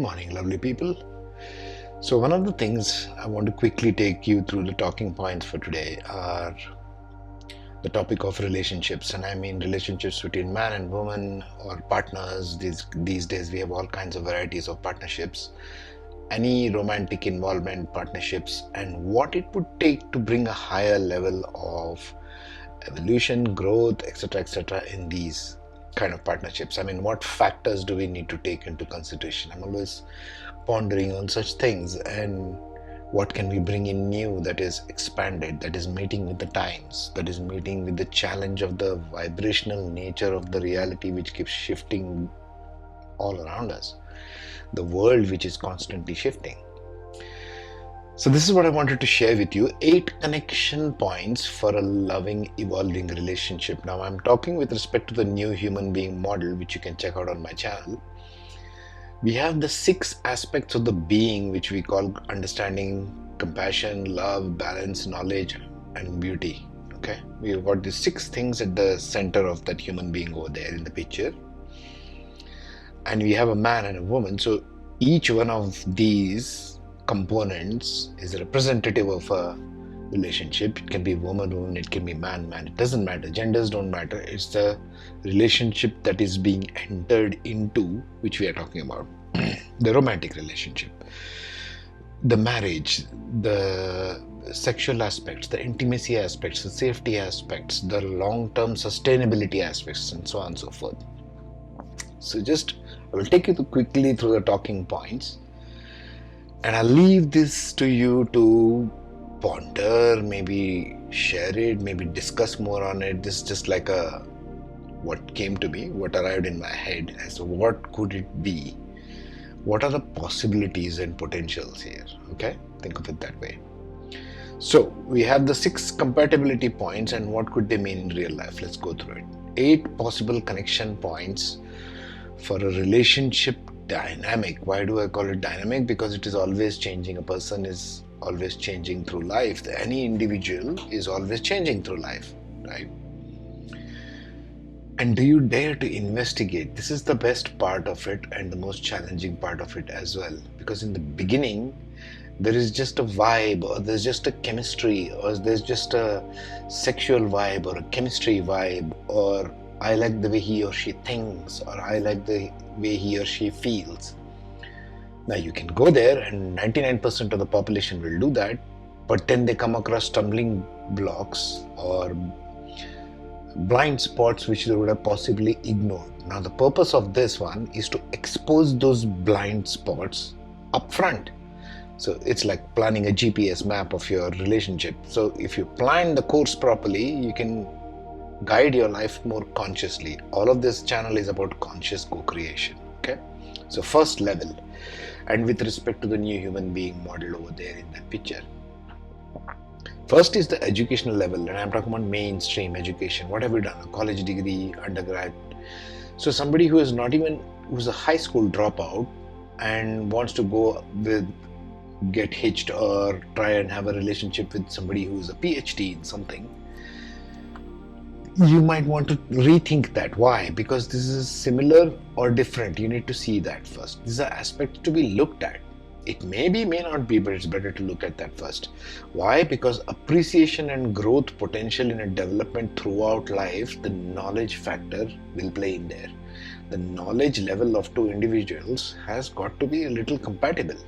morning, lovely people. So, one of the things I want to quickly take you through the talking points for today are the topic of relationships, and I mean relationships between man and woman or partners. These days, we have all kinds of varieties of partnerships, any romantic involvement, partnerships, and what it would take to bring a higher level of evolution, growth, etc., in these kind of partnerships. I mean, what factors do we need to take into consideration? I'm always pondering on such things, and what can we bring in new that is expanded, that is meeting with the times, that is meeting with the challenge of the vibrational nature of the reality which keeps shifting all around us, the world which is constantly shifting. So this is what I wanted to share with you, 8 connection points for a loving, evolving relationship. Now I'm talking with respect to the new human being model, which you can check out on my channel. We have the 6 aspects of the being, which we call understanding, compassion, love, balance, knowledge, and beauty. Okay, we've got the 6 things at the center of that human being over there in the picture. And we have a man and a woman. So each one of these components is representative of a relationship. It can be woman, it can be man. It doesn't matter. Genders don't matter. It's the relationship that is being entered into, which we are talking about. The romantic relationship, the marriage, the sexual aspects, the intimacy aspects, the safety aspects, the long-term sustainability aspects, and so on and so forth. So I will take you quickly through the talking points, and I'll leave this to you to ponder, maybe share it, maybe discuss more on it. This is just like what came to me, what arrived in my head as to what could it be. What are the possibilities and potentials here? Okay, think of it that way. So we have the 6 compatibility points, and what could they mean in real life? Let's go through it. 8 possible connection points for a relationship dynamic. Why do I call it dynamic? Because it is always changing. A person is always changing through life. Any individual is always changing through life, right? And do you dare to investigate? This is the best part of it and the most challenging part of it as well. Because in the beginning, there is just a vibe, or there's just a chemistry, or there's just a sexual vibe, or a chemistry vibe, or I like the way he or she thinks, or I like the way he or she feels. Now you can go there, and 99% of the population will do that, but then they come across stumbling blocks or blind spots which they would have possibly ignored. Now the purpose of this one is to expose those blind spots up front. So it's like planning a GPS map of your relationship. So if you plan the course properly, you can guide your life more consciously. All of this channel is about conscious co-creation. Okay, so first level, and with respect to the new human being model over there in that picture, first is the educational level, and I'm talking about mainstream education. What have you done? A college degree, undergrad. So somebody who's a high school dropout and wants to get hitched or try and have a relationship with somebody who's a PhD in something, you might want to rethink that. Why? Because this is similar or different. You need to see that first. These are aspects to be looked at. It may be, may not be, but it's better to look at that first. Why? Because appreciation and growth potential in a development throughout life, the knowledge factor will play in there. The knowledge level of 2 individuals has got to be a little compatible.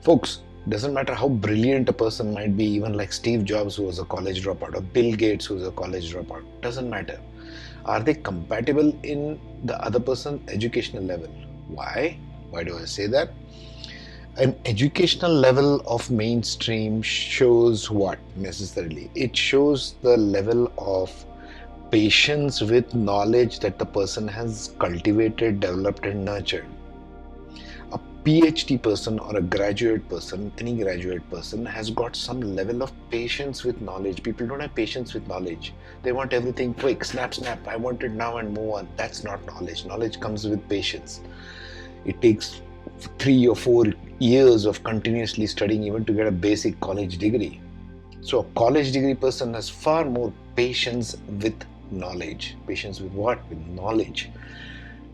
Folks, doesn't matter how brilliant a person might be, even like Steve Jobs, who was a college dropout, or Bill Gates, who was a college dropout, doesn't matter. Are they compatible in the other person's educational level? Why? Why do I say that? An educational level of mainstream shows what necessarily? It shows the level of patience with knowledge that the person has cultivated, developed, and nurtured. A PhD person or a graduate person, any graduate person, has got some level of patience with knowledge. People don't have patience with knowledge. They want everything quick, snap, I want it now and move on. That's not knowledge. Knowledge comes with patience. It takes 3 or 4 years of continuously studying even to get a basic college degree. So a college degree person has far more patience with knowledge. Patience with what? With knowledge.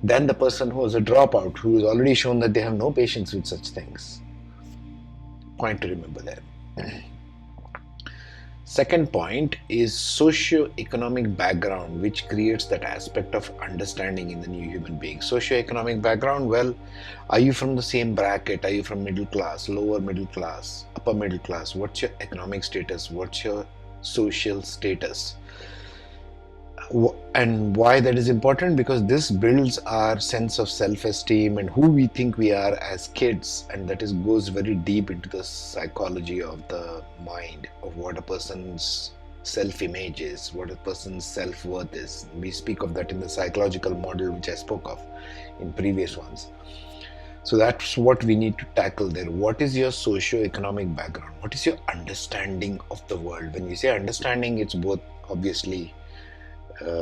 than the person who is a dropout, who has already shown that they have no patience with such things. Point to remember there. Second point is socio-economic background, which creates that aspect of understanding in the new human being. Socio-economic background, well, are you from the same bracket? Are you from middle class, lower middle class, upper middle class? What's your economic status? What's your social status? And why that is important? Because this builds our sense of self-esteem and who we think we are as kids, and that is goes very deep into the psychology of the mind, of what a person's self-image is, what a person's self-worth is. We speak of that in the psychological model which I spoke of in previous ones. So that's what we need to tackle there. What is your socio-economic background? What is your understanding of the world? When we say understanding, it's both obviously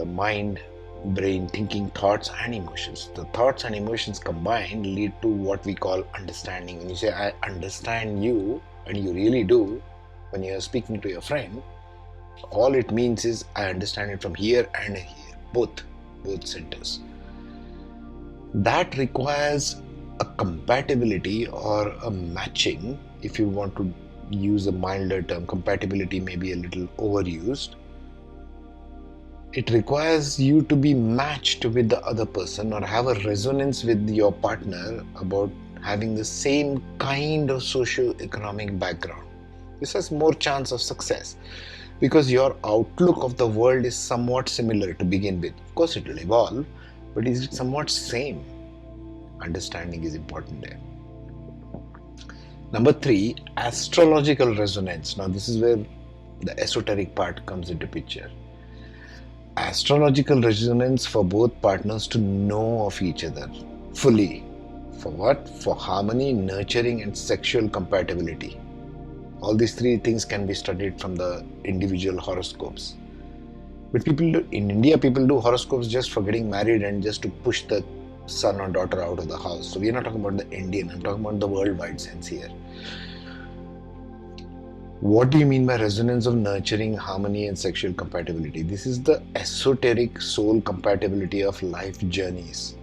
mind, brain, thinking, thoughts and emotions. The thoughts and emotions combined lead to what we call understanding. When you say I understand you, and you really do, when you are speaking to your friend, all it means is I understand it from here and here, both centers. That requires a compatibility or a matching. If you want to use a milder term, compatibility may be a little overused. It requires you to be matched with the other person or have a resonance with your partner about having the same kind of socio-economic background. This has more chance of success because your outlook of the world is somewhat similar to begin with. Of course, it will evolve, but is it somewhat same? Understanding is important there. Number 3, astrological resonance. Now, this is where the esoteric part comes into picture. Astrological resonance for both partners to know of each other fully. For what? For harmony, nurturing and sexual compatibility. All these 3 things can be studied from the individual horoscopes. But in India, people do horoscopes just for getting married and just to push the son or daughter out of the house. So we're not talking about the Indian, I'm talking about the worldwide sense here. What do you mean by resonance of nurturing, harmony and sexual compatibility? This is the esoteric soul compatibility of life journeys.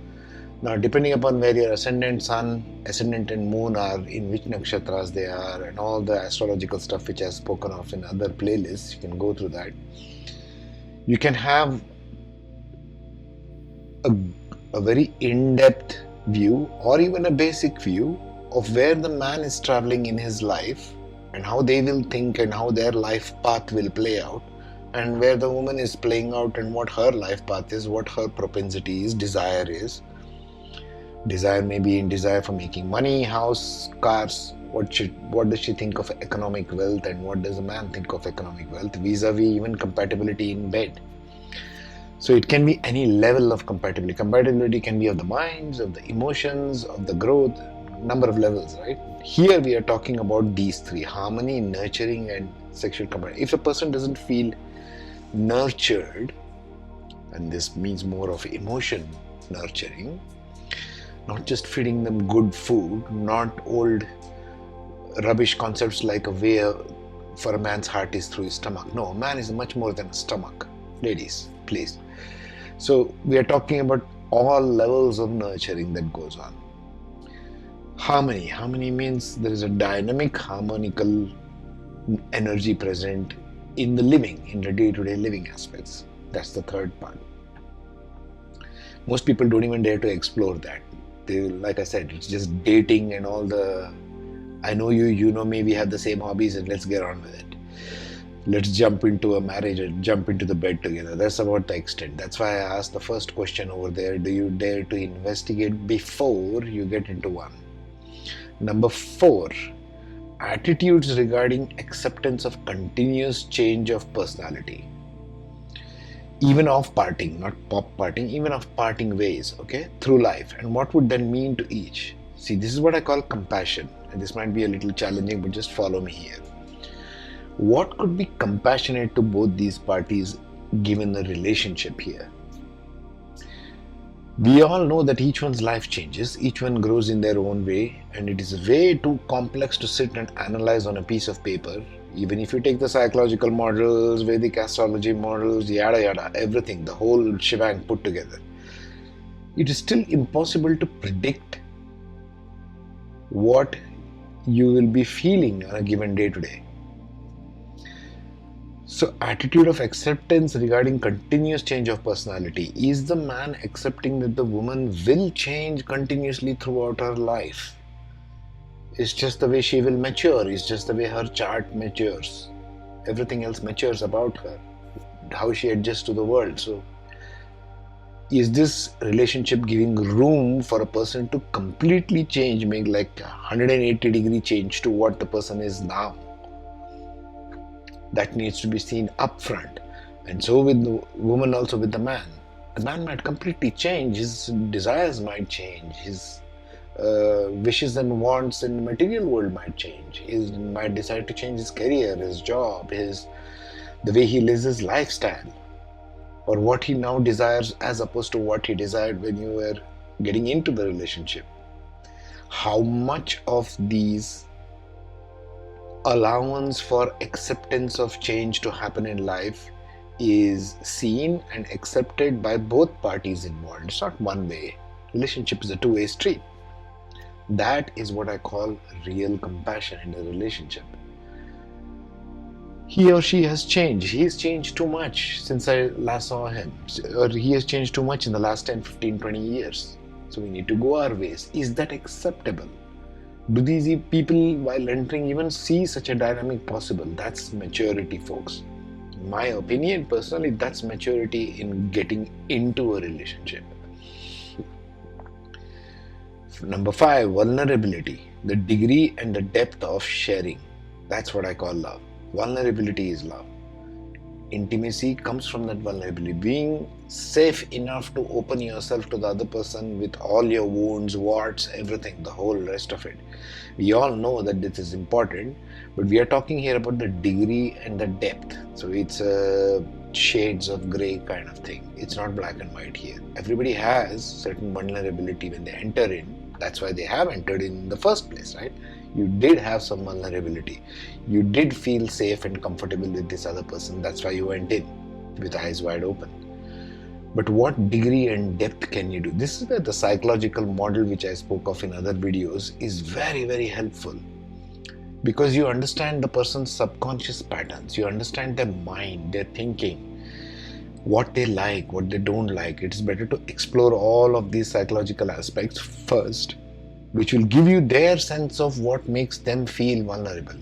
Now, depending upon where your ascendant sun, ascendant and moon are, in which nakshatras they are, and all the astrological stuff which I've spoken of in other playlists, you can go through that. You can have a very in-depth view or even a basic view of where the man is traveling in his life and how they will think and how their life path will play out, and where the woman is playing out and what her life path is, what her propensity is, desire is. Desire may be in desire for making money, house, cars. What does she think of economic wealth, and what does a man think of economic wealth, vis-a-vis even compatibility in bed. So it can be any level of compatibility. Compatibility can be of the minds, of the emotions, of the growth, number of levels, right? Here we are talking about these 3, harmony, nurturing and sexual compatibility. If a person doesn't feel nurtured, and this means more of emotion nurturing, not just feeding them good food, not old rubbish concepts like a way for a man's heart is through his stomach. No, a man is much more than a stomach. Ladies, please. So we are talking about all levels of nurturing that goes on. Harmony. Harmony means there is a dynamic, harmonical energy present in the living, in the day-to-day living aspects. That's the third part. Most people don't even dare to explore that. They, like I said, it's just dating and all the I know you, you know me, we have the same hobbies and let's get on with it. Let's jump into a marriage and jump into the bed together. That's about the extent. That's why I asked the first question over there. Do you dare to investigate before you get into one? Number 4, attitudes regarding acceptance of continuous change of personality. Even of parting, not pop parting, even of parting ways, okay, through life. And what would that mean to each? See, this is what I call compassion. And this might be a little challenging, but just follow me here. What could be compassionate to both these parties given the relationship here? We all know that each one's life changes, each one grows in their own way, and it is way too complex to sit and analyze on a piece of paper. Even if you take the psychological models, Vedic astrology models, yada yada, everything, the whole shebang put together. it is still impossible to predict what you will be feeling on a given day today. So, attitude of acceptance regarding continuous change of personality. Is the man accepting that the woman will change continuously throughout her life? It's just the way she will mature, it's just the way her chart matures. Everything else matures about her, how she adjusts to the world. So, is this relationship giving room for a person to completely change, make like a 180-degree change to what the person is now? That needs to be seen upfront. And so with the woman, also with the man. The man might completely change, his desires might change, his wishes and wants in the material world might change. He might decide to change his career, his job, the way he lives his lifestyle, or what he now desires as opposed to what he desired when you were getting into the relationship. How much of these allowance for acceptance of change to happen in life is seen and accepted by both parties involved? It's not one way. Relationship is a two-way street. That is what I call real compassion in a relationship. He or she has changed. He has changed too much since I last saw him. Or he has changed too much in the last 10, 15, 20 years. So we need to go our ways. Is that acceptable? Do these people, while entering, even see such a dynamic possible? That's maturity, folks. In my opinion, personally, that's maturity in getting into a relationship. Number 5, vulnerability. The degree and the depth of sharing. That's what I call love. Vulnerability is love. Intimacy comes from that vulnerability. Being safe enough to open yourself to the other person with all your wounds, warts, everything, the whole rest of it. We all know that this is important, but we are talking here about the degree and the depth. So it's shades of grey kind of thing. It's not black and white here. Everybody has certain vulnerability when they enter in. That's why they have entered in the first place, right? You did have some vulnerability. You did feel safe and comfortable with this other person. That's why you went in with eyes wide open. But what degree and depth can you do? This is where the psychological model which I spoke of in other videos is very, very helpful. Because you understand the person's subconscious patterns. You understand their mind, their thinking, what they like, what they don't like. It's better to explore all of these psychological aspects first, which will give you their sense of what makes them feel vulnerable.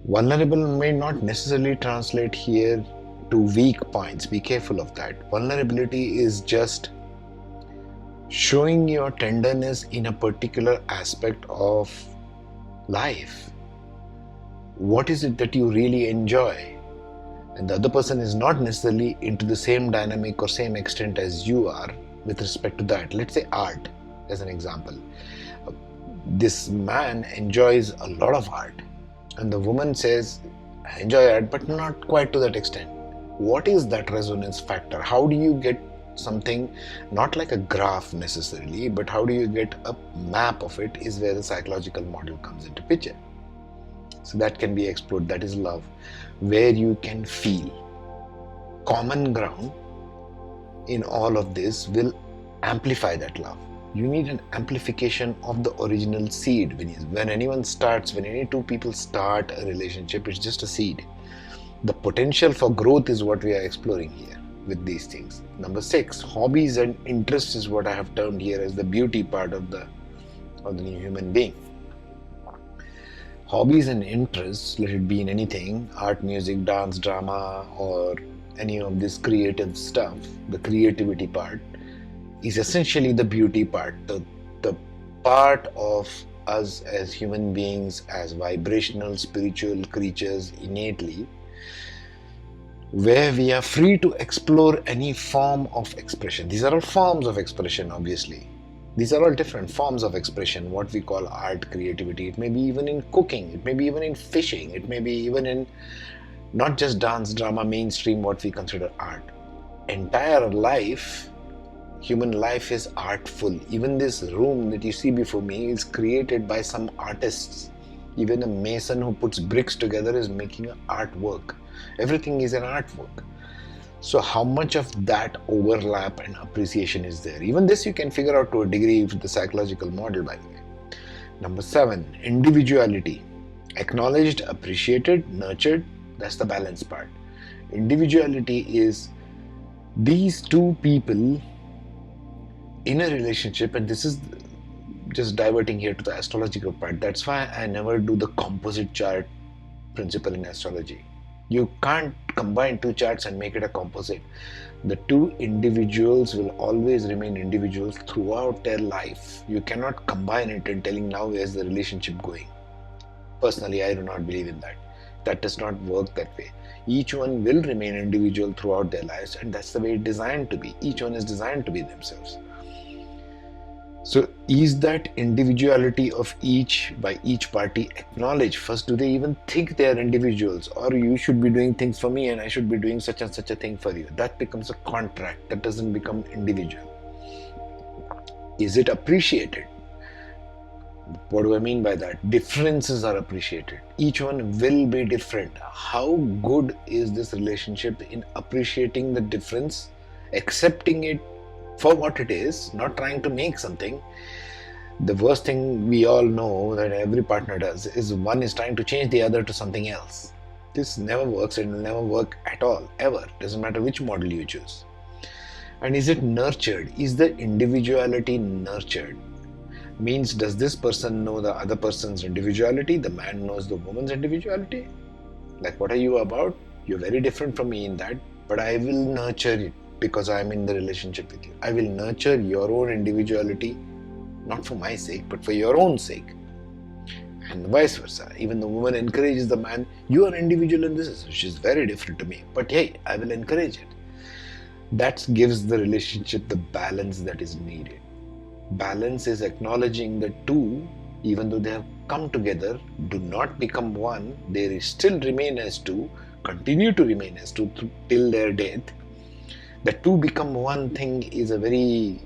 Vulnerable may not necessarily translate here to weak points. Be careful of that. Vulnerability is just showing your tenderness in a particular aspect of life. What is it that you really enjoy? And the other person is not necessarily into the same dynamic or same extent as you are with respect to that. Let's say art, as an example. This man enjoys a lot of art, and the woman says, I enjoy art, but not quite to that extent. What is that resonance factor? How do you get something, not like a graph necessarily, but how do you get a map of it, is where the psychological model comes into picture. So that can be explored. That is love, where you can feel. Common ground in all of this will amplify that love. You need an amplification of the original seed. When anyone starts, when any two people start a relationship, it's just a seed. The potential for growth is what we are exploring here with these things. Number 6, hobbies and interests is what I have termed here as the beauty part of the new human being. Hobbies and interests, let it be in anything, art, music, dance, drama, or any of this creative stuff, the creativity part, is essentially the beauty part, the part of us as human beings, as vibrational, spiritual creatures innately, where we are free to explore any form of expression. These are all forms of expression, obviously. These are all different forms of expression, what we call art, creativity. It may be even in cooking, it may be even in fishing, it may be even in not just dance, drama, mainstream, what we consider art. Entire life, human life is artful. Even this room that you see before me is created by some artists. Even a mason who puts bricks together is making an artwork. Everything is an artwork. So how much of that overlap and appreciation is there? Even this you can figure out to a degree with the psychological model, by the way. Number 7, individuality. Acknowledged, appreciated, nurtured. That's the balance part. Individuality is these two people in a relationship, and this is just diverting here to the astrological part. That's why I never do the composite chart principle in astrology. You can't combine two charts and make it a composite. The two individuals will always remain individuals throughout their life. You cannot combine it and telling now where's the relationship going. Personally, I do not believe in that. That does not work that way. Each one will remain individual throughout their lives, and that's the way it's designed to be. Each one is designed to be themselves. So is that individuality of each by each party acknowledged? First, do they even think they are individuals? Or you should be doing things for me and I should be doing such and such a thing for you. That becomes a contract. That doesn't become individual. Is it appreciated? What do I mean by that? Differences are appreciated. Each one will be different. How good is this relationship in appreciating the difference, accepting it for what it is, not trying to make something? The worst thing we all know that every partner does is one is trying to change the other to something else. This never works and will never work at all, ever. Doesn't matter which model you choose. And is it nurtured? Is the individuality nurtured? Means, does this person know the other person's individuality? The man knows the woman's individuality? Like, what are you about? You're very different from me in that, but I will nurture it because I'm in the relationship with you. I will nurture your own individuality, not for my sake, but for your own sake. And vice versa. Even the woman encourages the man, you are individual in this, which is very different to me, but hey, I will encourage it. That gives the relationship the balance that is needed. Balance is acknowledging the two, even though they have come together, do not become one. They still remain as two, continue to remain as two till their death. The two become one thing is a very,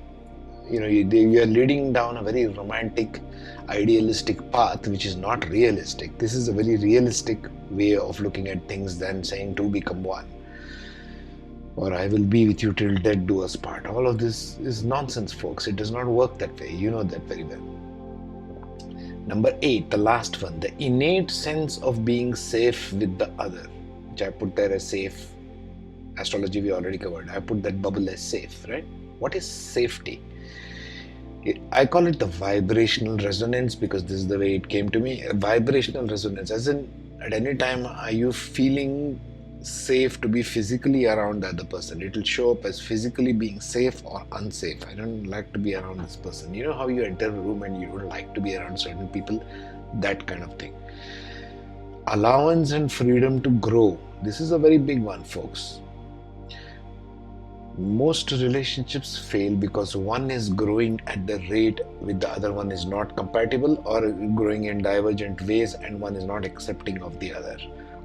you are leading down a very romantic, idealistic path, which is not realistic. This is a very realistic way of looking at things than saying two become one. Or I will be with you till death do us part. All of this is nonsense, folks. It does not work that way. You know that very well. Number 8, the last one, the innate sense of being safe with the other, which I put there as safe. Astrology we already covered. I put that bubble as safe, right? What is safety? I call it the vibrational resonance because this is the way it came to me. A vibrational resonance, as in at any time are you feeling safe to be physically around the other person. It will show up as physically being safe or unsafe. I don't like to be around this person. You know how you enter a room and you don't like to be around certain people? That kind of thing. Allowance and freedom to grow. This is a very big one, folks. Most relationships fail because one is growing at the rate with the other one is not compatible, or growing in divergent ways, and one is not accepting of the other.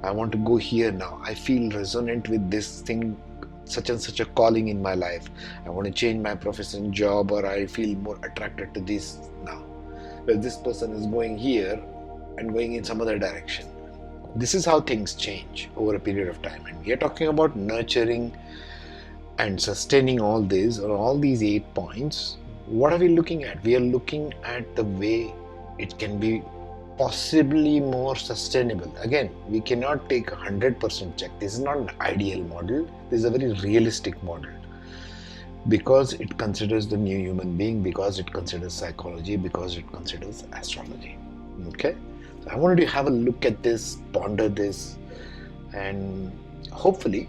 I want to go here now. I feel resonant with this thing, such and such a calling in my life. I want to change my profession, job, or I feel more attracted to this now. Where this person is going here and going in some other direction. This is how things change over a period of time. And we are talking about nurturing and sustaining all this, or all these 8 points. What are we looking at? We are looking at the way it can be possibly more sustainable. Again, we cannot take 100% check. This is not an ideal model. This is a very realistic model because it considers the new human being, because it considers psychology, because it considers astrology. Okay, so I wanted to have a look at this, ponder this, and hopefully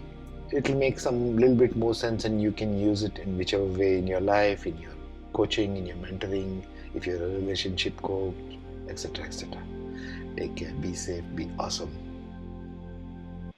it will make some little bit more sense, and you can use it in whichever way in your life, in your coaching, in your mentoring, if you're a relationship coach, etc., etc. Take care, be safe, be awesome.